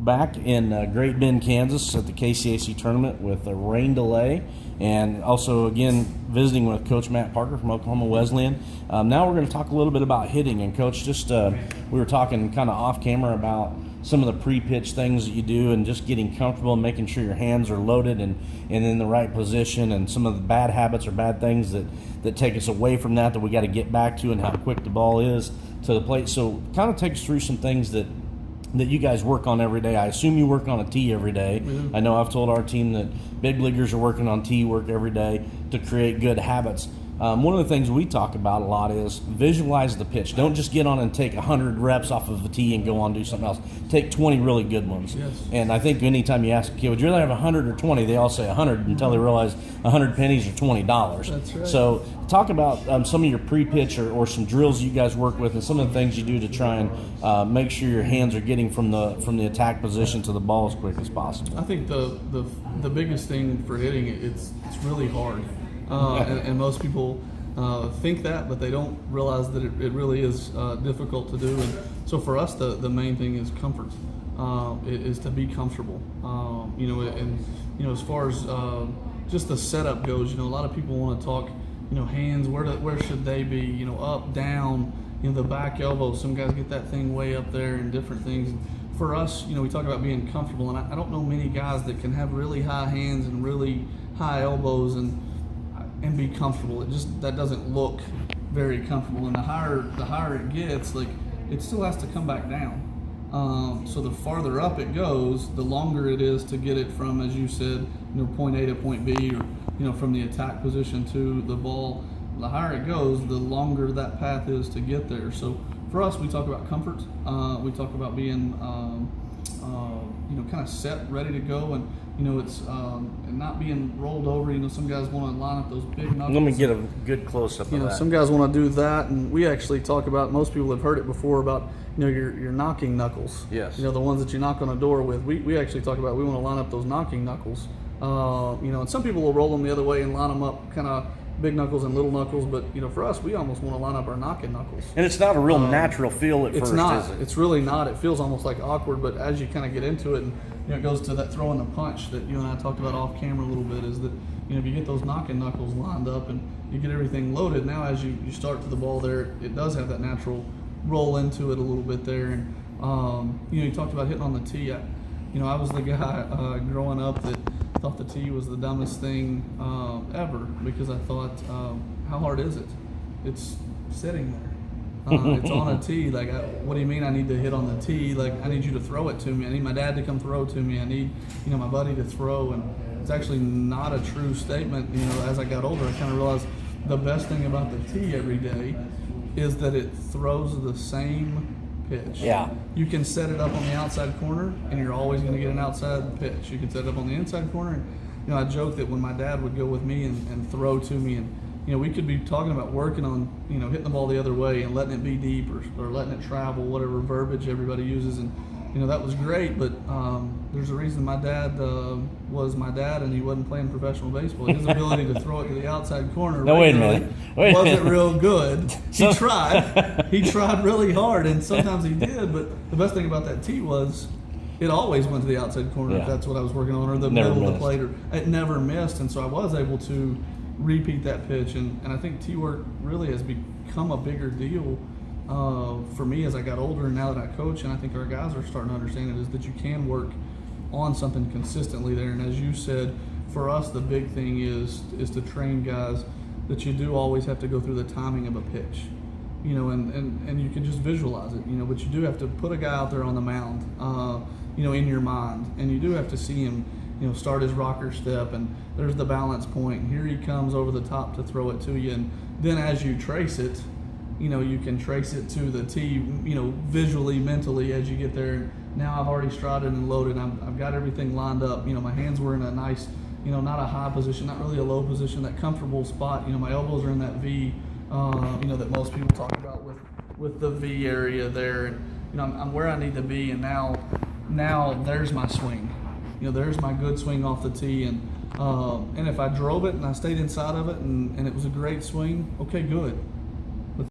back in Great Bend, Kansas at the KCAC tournament with a rain delay, and also again visiting with Coach Matt Parker from Oklahoma Wesleyan. Now we're going to talk a little bit about hitting, and Coach, just we were talking kind of off camera about some of the pre-pitch things that you do and just getting comfortable and making sure your hands are loaded and in the right position, and some of the bad habits or bad things that take us away from that we got to get back to, and how quick the ball is to the plate. So kind of take us through some things that you guys work on every day. I assume you work on a tee every day. Mm-hmm. I know I've told our team that big leaguers are working on tee work every day to create good habits. One of the things we talk about a lot is visualize the pitch. Don't just get on and take 100 reps off of the tee and go on and do something else. Take 20 really good ones. Yes. And I think anytime you ask a kid, would you rather have 100 or 20? They all say 100 until they realize 100 pennies are $20. That's right. So talk about some of your pre-pitch or some drills you guys work with, and some of the things you do to try and make sure your hands are getting from the attack position to the ball as quick as possible. I think the biggest thing for hitting, it's really hard. And most people think that, but they don't realize that it really is difficult to do. And so for us, the main thing is comfort. It is to be comfortable. As far as just the setup goes, a lot of people want to talk, hands. Where should they be? Up, down. The back elbow. Some guys get that thing way up there, and different things. For us, we talk about being comfortable, and I don't know many guys that can have really high hands and really high elbows and be comfortable. That doesn't look very comfortable, and the higher it gets, it still has to come back down. So the farther up it goes, the longer it is to get it from, as you said, point A to point B, or from the attack position to the ball. The higher it goes, the longer that path is to get there. So for us, we talk about comfort. We talk about being kind of set, ready to go, and it's and not being rolled over. Some guys want to line up those big knuckles. Let me get a good close-up of that. Some guys want to do that, and we actually talk about, most people have heard it before, about your knocking knuckles. Yes. The ones that you knock on a door with. We actually talk about, we want to line up those knocking knuckles. And some people will roll them the other way and line them up kind of big knuckles and little knuckles, but for us, we almost want to line up our knocking knuckles. And it's not a real natural feel at first, it's not. is it? It's really not. It feels almost like awkward, but as you kind of get into it, and it goes to that throwing the punch that you and I talked about off camera a little bit, is that if you get those knocking knuckles lined up and you get everything loaded, now as you start to the ball there, it does have that natural roll into it a little bit there. And you talked about hitting on the tee. I was the guy growing up that thought the tee was the dumbest thing ever, because I thought, how hard is it? It's sitting there. It's on a tee. What do you mean I need to hit on the tee? I need you to throw it to me. I need my dad to come throw to me. I need, my buddy to throw. And it's actually not a true statement. As I got older, I kind of realized the best thing about the tee every day is that it throws the same pitch. Yeah. You can set it up on the outside corner, and you're always going to get an outside pitch. You can set it up on the inside corner. And, I joke that when my dad would go with me and throw to me, and we could be talking about working on, hitting the ball the other way and letting it be deep, or letting it travel, whatever verbiage everybody uses. And, that was great, but there's a reason my dad was my dad, and he wasn't playing professional baseball. His ability to throw it to the outside corner wasn't real good. He tried. He tried really hard, and sometimes he did, but the best thing about that tee was it always went to the outside corner, if that's what I was working on, or the middle of the plate, or it never missed. And so I was able to repeat that pitch, and I think tee work really has become a bigger deal for me as I got older, and now that I coach, and I think our guys are starting to understand it, is that you can work on something consistently there. And as you said, for us, the big thing is to train guys that you do always have to go through the timing of a pitch, and you can just visualize it, but you do have to put a guy out there on the mound, in your mind, and you do have to see him, start his rocker step, and there's the balance point, and here he comes over the top to throw it to you, and then as you trace it, you can trace it to the tee, visually, mentally, as you get there. Now I've already strided and loaded. I've got everything lined up. My hands were in a nice, not a high position, not really a low position, that comfortable spot. My elbows are in that V, that most people talk about with the V area there. And, I'm where I need to be, and now there's my swing. There's my good swing off the tee. And if I drove it and I stayed inside of it and it was a great swing, okay, good.